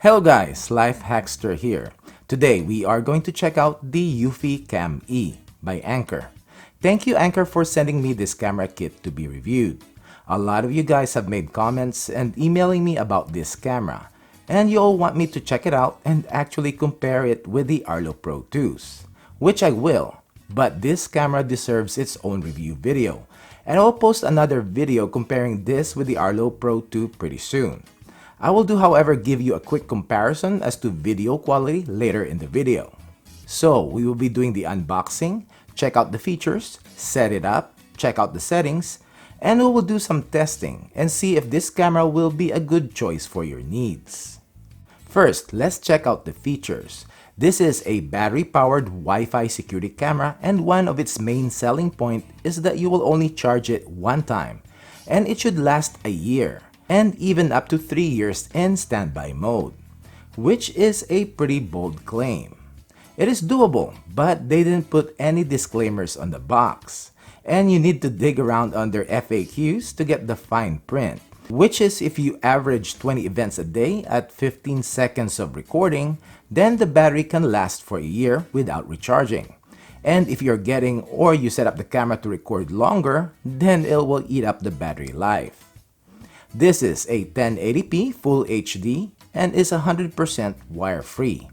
Hello guys, Life Hackster here. Today we are going to check out the Eufy Cam E by Anker. Thank you Anker for sending me this camera kit to be reviewed. A lot of you guys have made comments and emailing me about this camera, and you all want me to check it out and actually compare it with the Arlo Pro 2s, which I will, but this camera deserves its own review video, and I'll post another video comparing this with the Arlo Pro 2 pretty soon. I will do, however, give you a quick comparison as to video quality later in the video. So, we will be doing the unboxing, check out the features, set it up, check out the settings, and we will do some testing and see if this camera will be a good choice for your needs. First, let's check out the features. This is a battery-powered Wi-Fi security camera, and one of its main selling point is that you will only charge it one time, and it should last a year, and even up to 3 years in standby mode, which is a pretty bold claim. It is doable, but they didn't put any disclaimers on the box, and you need to dig around under FAQs to get the fine print, which is if you average 20 events a day at 15 seconds of recording, then the battery can last for a year without recharging. And if you're getting or you set up the camera to record longer, then it will eat up the battery life. This is a 1080p Full HD and is 100% wire-free.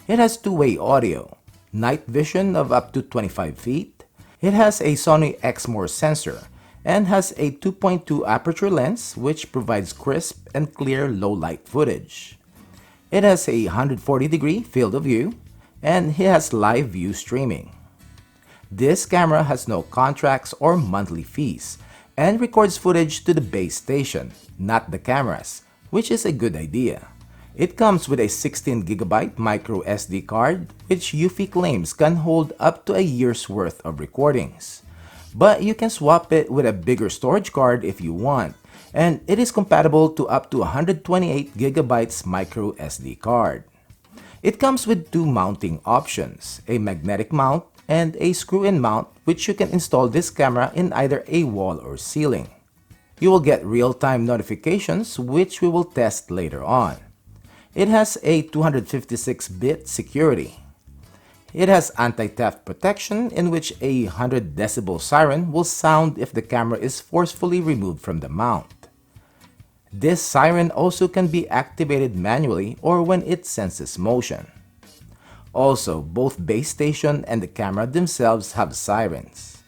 It has two-way audio, night vision of up to 25 feet. It has a Sony Exmor sensor and has a 2.2 aperture lens which provides crisp and clear low-light footage. It has a 140-degree field of view and it has live view streaming. This camera has no contracts or monthly fees and records footage to the base station, not the cameras, which is a good idea. It comes with a 16GB micro SD card, which Eufy claims can hold up to a year's worth of recordings. But you can swap it with a bigger storage card if you want, and it is compatible to up to 128GB micro SD card. It comes with two mounting options, a magnetic mount and a screw-in mount, which you can install this camera in either a wall or ceiling. You will get real-time notifications, which we will test later on. It has a 256-bit security. It has anti-theft protection, in which a 100 decibel siren will sound if the camera is forcefully removed from the mount. This siren also can be activated manually or when it senses motion. Also, both base station and the camera themselves have sirens.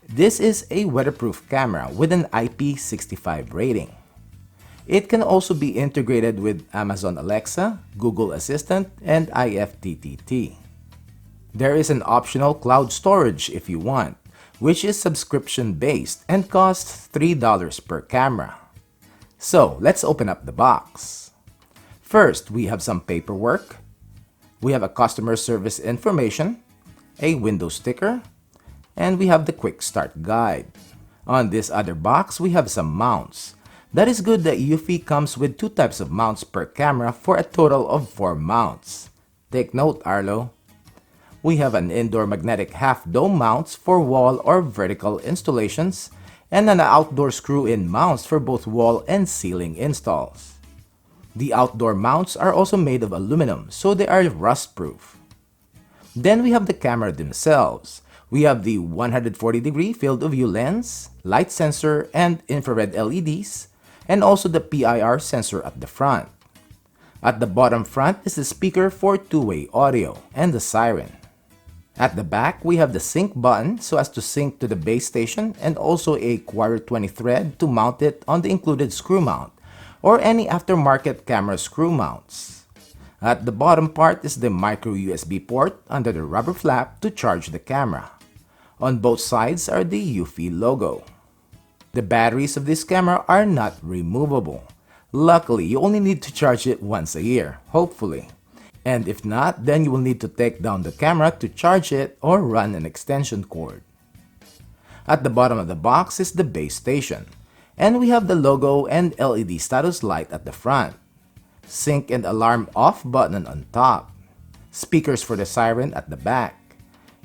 This is a weatherproof camera with an IP65 rating. It can also be integrated with Amazon Alexa, Google Assistant, and IFTTT. There is an optional cloud storage if you want, which is subscription-based and costs $3 per camera. So, let's open up the box. First, we have some paperwork. We have a customer service information, a window sticker, and we have the quick start guide. On this other box, we have some mounts. That is good that Eufy comes with two types of mounts per camera for a total of 4 mounts. Take note, Arlo. We have an indoor magnetic half-dome mounts for wall or vertical installations, and an outdoor screw-in mounts for both wall and ceiling installs. The outdoor mounts are also made of aluminum, so they are rust-proof. Then we have the camera themselves. We have the 140-degree field of view lens, light sensor, and infrared LEDs, and also the PIR sensor at the front. At the bottom front is the speaker for two-way audio and the siren. At the back, we have the sync button so as to sync to the base station, and also a Quarter 20 thread to mount it on the included screw mount, or any aftermarket camera screw mounts. At the bottom part is the micro USB port under the rubber flap to charge the camera. On both sides are the Eufy logo. The batteries of this camera are not removable. Luckily, you only need to charge it once a year, hopefully. And if not, then you will need to take down the camera to charge it or run an extension cord. At the bottom of the box is the base station, and we have the logo and LED status light at the front, sync and alarm off button on top, speakers for the siren at the back,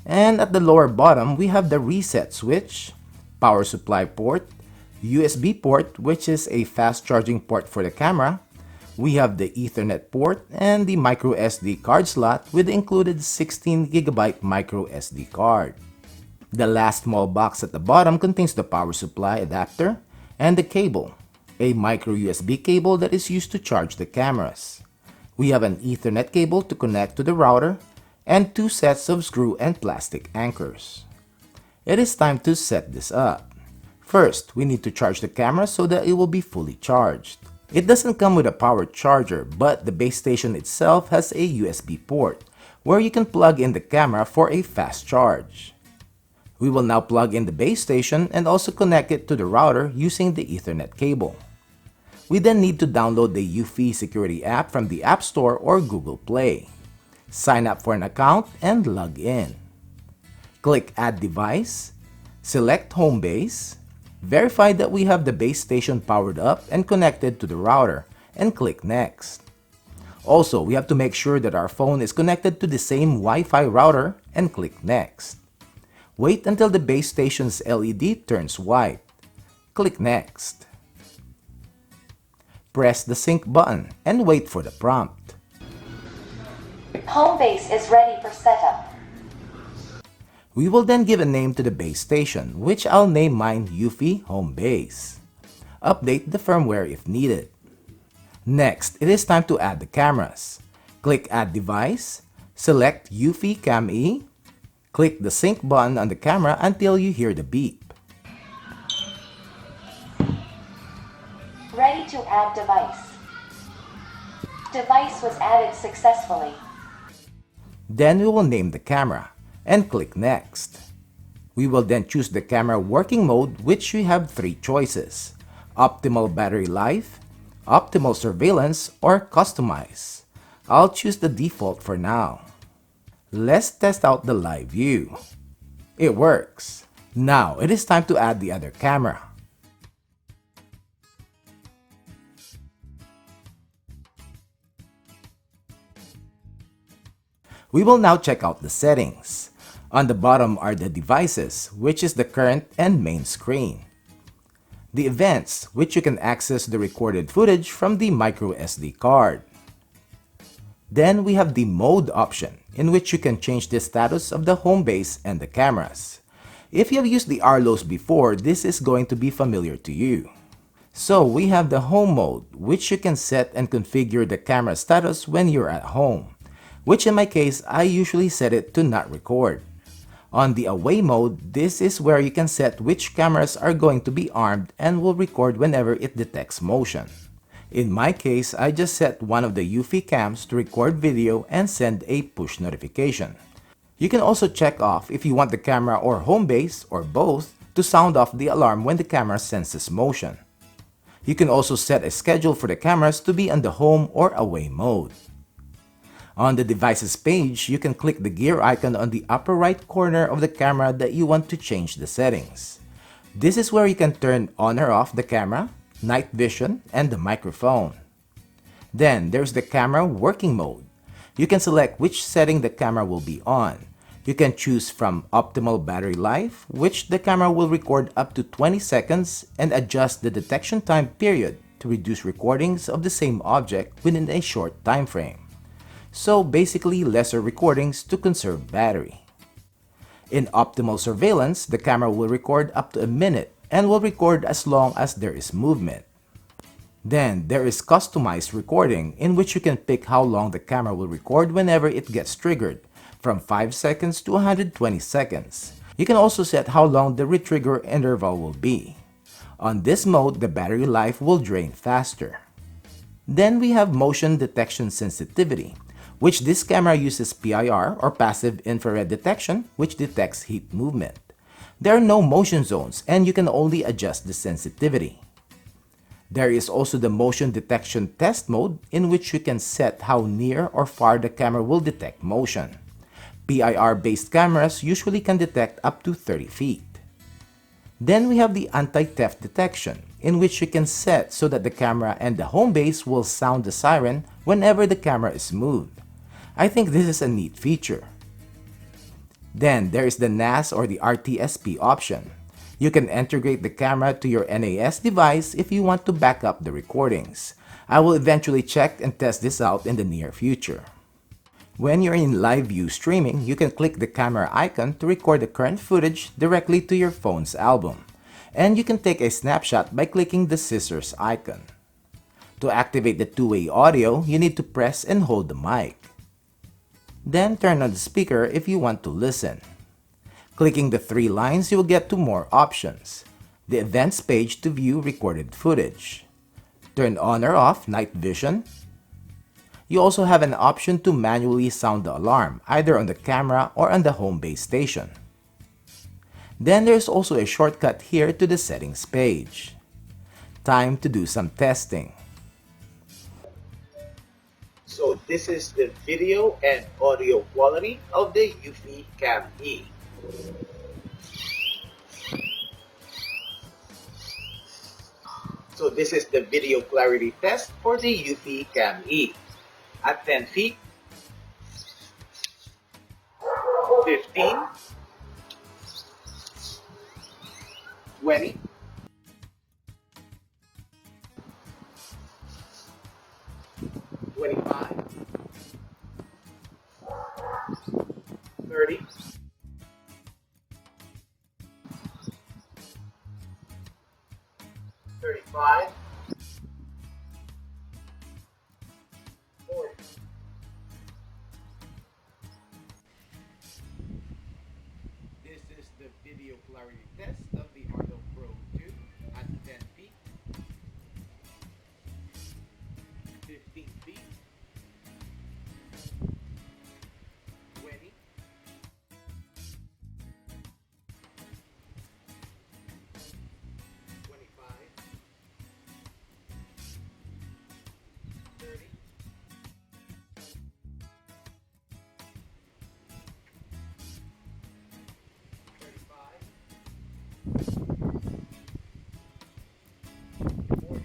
and at the lower bottom we have the reset switch, power supply port, USB port, which is a fast charging port for the camera, We have the Ethernet port and the micro SD card slot with the included 16GB micro SD card. The last small box at the bottom contains the power supply adapter and the cable, a micro USB cable that is used to charge the cameras. We have an Ethernet cable to connect to the router and 2 sets of screw and plastic anchors. It is time to set this up. First, we need to charge the camera so that it will be fully charged. It doesn't come with a power charger, but the base station itself has a USB port where you can plug in the camera for a fast charge. We will now plug in the base station and also connect it to the router using the Ethernet cable. We then need to download the Eufy Security app from the App Store or Google Play. Sign up for an account and log in. Click Add Device, select Home Base, verify that we have the base station powered up and connected to the router, and click Next. Also, we have to make sure that our phone is connected to the same Wi-Fi router and click Next. Wait until the base station's LED turns white. Click Next. Press the sync button and wait for the prompt. Home base is ready for setup. We will then give a name to the base station, which I'll name mine Eufy Home Base. Update the firmware if needed. Next, it is time to add the cameras. Click Add Device, select Eufy Cam E, click the sync button on the camera until you hear the beep. Ready to add device. Device was added successfully. Then we will name the camera and click Next. We will then choose the camera working mode, which we have 3 choices: optimal battery life, optimal surveillance, or customize. I'll choose the default for now. Let's test out the live view. It works. Now it is time to add the other camera. We will now check out the settings. On the bottom are the devices, which is the current and main screen. The events, which you can access the recorded footage from the micro SD card. Then we have the mode option, in which you can change the status of the home base and the cameras. If you have used the Arlos before, this is going to be familiar to you. So we have the home mode, which you can set and configure the camera status when you're at home, which in my case, I usually set it to not record. On the away mode, this is where you can set which cameras are going to be armed and will record whenever it detects motion. In my case, I just set one of the Eufy cams to record video and send a push notification. You can also check off if you want the camera or home base, or both, to sound off the alarm when the camera senses motion. You can also set a schedule for the cameras to be on the home or away mode. On the devices page, you can click the gear icon on the upper right corner of the camera that you want to change the settings. This is where you can turn on or off the camera, night vision, and the microphone. Then there's the camera working mode. You can select which setting the camera will be on. You can choose from optimal battery life, which the camera will record up to 20 seconds, and adjust the detection time period to reduce recordings of the same object within a short time frame. So basically lesser recordings to conserve battery. In optimal surveillance, the camera will record up to a minute and will record as long as there is movement. Then there is customized recording, in which you can pick how long the camera will record whenever it gets triggered, from 5 seconds to 120 seconds. You can also set how long the retrigger interval will be. On this mode, the battery life will drain faster. Then we have motion detection sensitivity, which this camera uses PIR, or passive infrared detection, which detects heat movement. There are no motion zones, and you can only adjust the sensitivity. There is also the motion detection test mode, in which you can set how near or far the camera will detect motion. PIR-based cameras usually can detect up to 30 feet. Then we have the anti-theft detection, in which you can set so that the camera and the home base will sound the siren whenever the camera is moved. I think this is a neat feature. Then there is the NAS or the RTSP option. You can integrate the camera to your NAS device if you want to back up the recordings. I will eventually check and test this out in the near future. When you're in live view streaming, you can click the camera icon to record the current footage directly to your phone's album. And you can take a snapshot by clicking the scissors icon. To activate the two-way audio, you need to press and hold the mic. Then turn on the speaker if you want to listen. Clicking the three lines, you will get to more options. The events page to view recorded footage. Turn on or off night vision. You also have an option to manually sound the alarm, either on the camera or on the home base station. Then there's also a shortcut here to the settings page. Time to do some testing. So this is the video and audio quality of the Eufy Cam E. So this is the video clarity test for the Eufy Cam E. At 10 feet, 15, 20, 25, 30, 35, 40. This is the video clarity test of the Arlo Pro 2 at 10 feet, 15 feet, 20, 25, 30, 35, 40.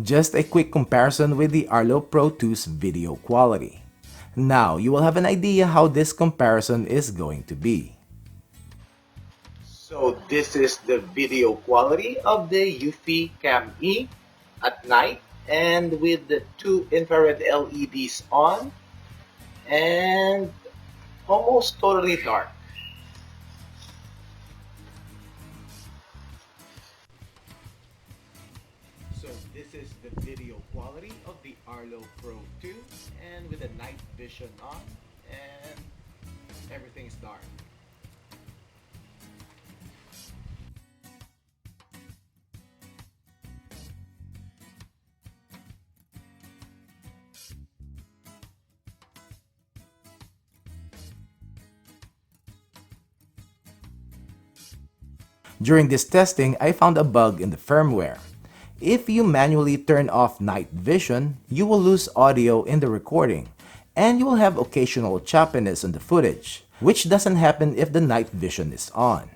Just a quick comparison with the Arlo Pro 2's video quality. Now you will have an idea how this comparison is going to be. So this is the video quality of the Eufy Cam E at night and with the two infrared LEDs on and almost totally dark. So this is the video quality of the Arlo Pro 2 and with the night vision on and everything's dark. During this testing, I found a bug in the firmware. If you manually turn off night vision, you will lose audio in the recording, and you will have occasional choppiness on the footage, which doesn't happen if the night vision is on.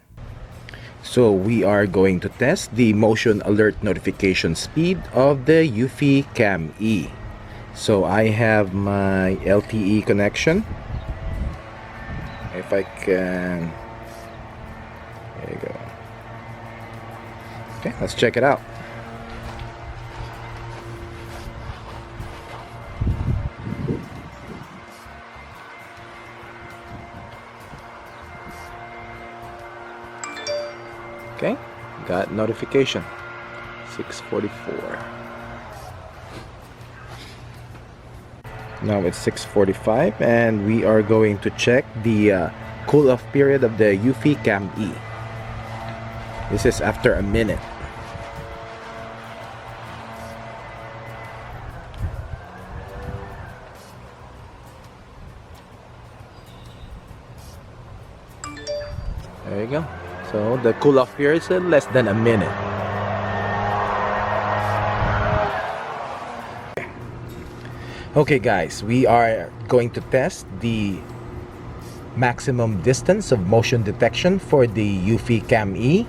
So we are going to test the motion alert notification speed of the Eufy Cam E. So I have my LTE connection. If I can... There you go. Okay, let's check it out. Okay, got notification. 6:44. Now it's 6:45 and we are going to check the cool off period of the Eufy Cam E. This is after a minute. There you go. So the cool off period is less than a minute. Okay guys, we are going to test the maximum distance of motion detection for the Eufy Cam E,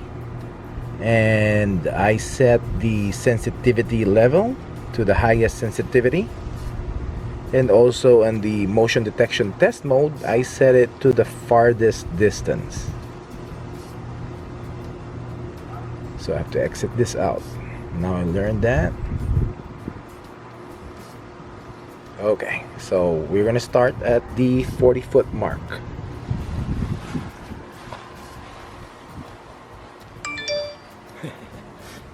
and I set the sensitivity level to the highest sensitivity, And also on the motion detection test mode, I set it to the farthest distance. So I have to exit this out. Now I learned that. Okay, so we're gonna start at the 40-foot mark.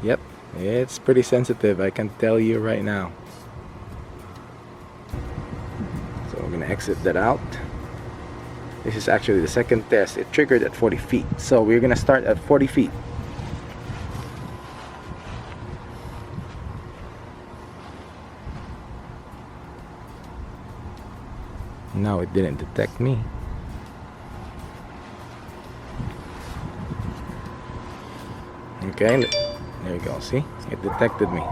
Yep, it's pretty sensitive, I can tell you right now. So we're gonna exit that out. This is actually the second test. It triggered at 40 feet. So we're gonna start at 40 feet. No, it didn't detect me. Okay, there you go. See, it detected me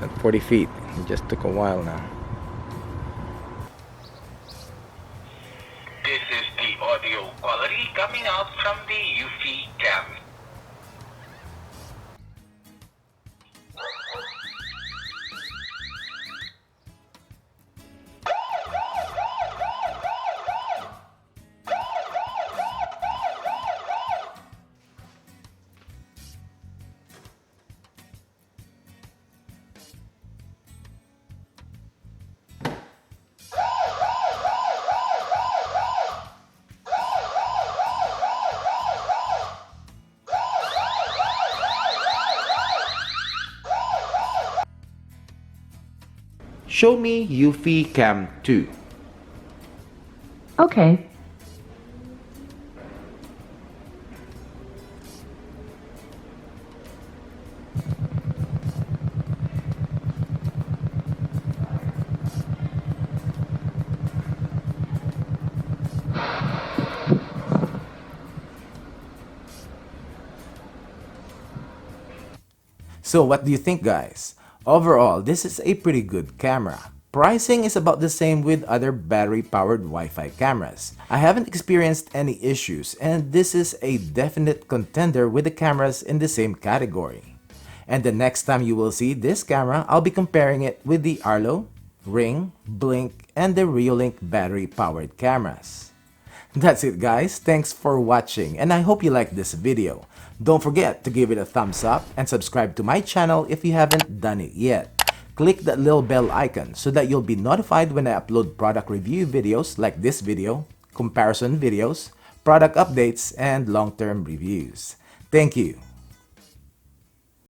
at 40 feet. It just took a while now. This is the audio quality coming out from the Eufy cam. Show me Eufy Cam 2. Okay. So what do you think, guys? Overall, this is a pretty good camera. Pricing is about the same with other battery-powered Wi-Fi cameras. I haven't experienced any issues, and this is a definite contender with the cameras in the same category. And the next time you will see this camera, I'll be comparing it with the Arlo, Ring, Blink, and the Reolink battery-powered cameras. That's it, guys. Thanks for watching, and I hope you liked this video. Don't forget to give it a thumbs up and subscribe to my channel if you haven't done it yet. Click that little bell icon so that you'll be notified when I upload product review videos like this video, comparison videos, product updates, and long-term reviews. Thank you.